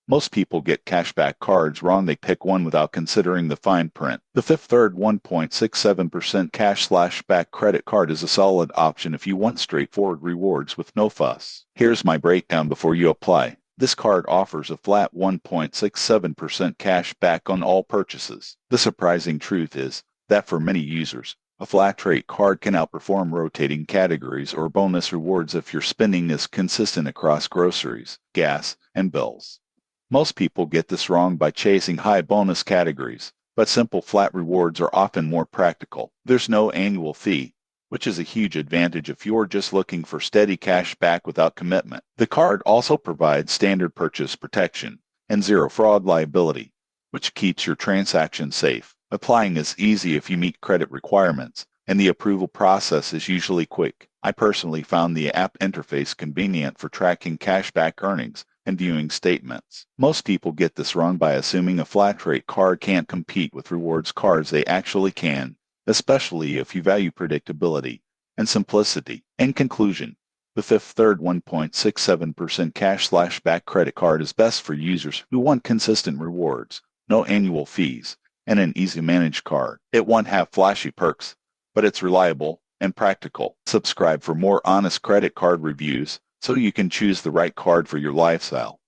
Most people get cashback cards wrong. They pick one without considering the fine print. The Fifth Third 1.67% cash/back credit card is a solid option if you want straightforward rewards with no fuss. Here's my breakdown before you apply. This card offers a flat 1.67% cash back on all purchases. The surprising truth is that for many users, a flat rate card can outperform rotating categories or bonus rewards if your spending is consistent across groceries, gas, and bills. Most people get this wrong by chasing high bonus categories, but simple flat rewards are often more practical. There's no annual fee, which is a huge advantage if you're just looking for steady cash back without commitment. The card also provides standard purchase protection and zero fraud liability, which keeps your transactions safe. Applying is easy if you meet credit requirements, and the approval process is usually quick. I personally found the app interface convenient for tracking cashback earnings and viewing statements. Most people get this wrong by assuming a flat rate card can't compete with rewards cards. They actually can, especially if you value predictability and simplicity. In conclusion, the Fifth Third 1.67% cash/back credit card is best for users who want consistent rewards, no annual fees, and an easy-to-manage card. It won't have flashy perks, but it's reliable and practical. Subscribe for more honest credit card reviews so you can choose the right card for your lifestyle.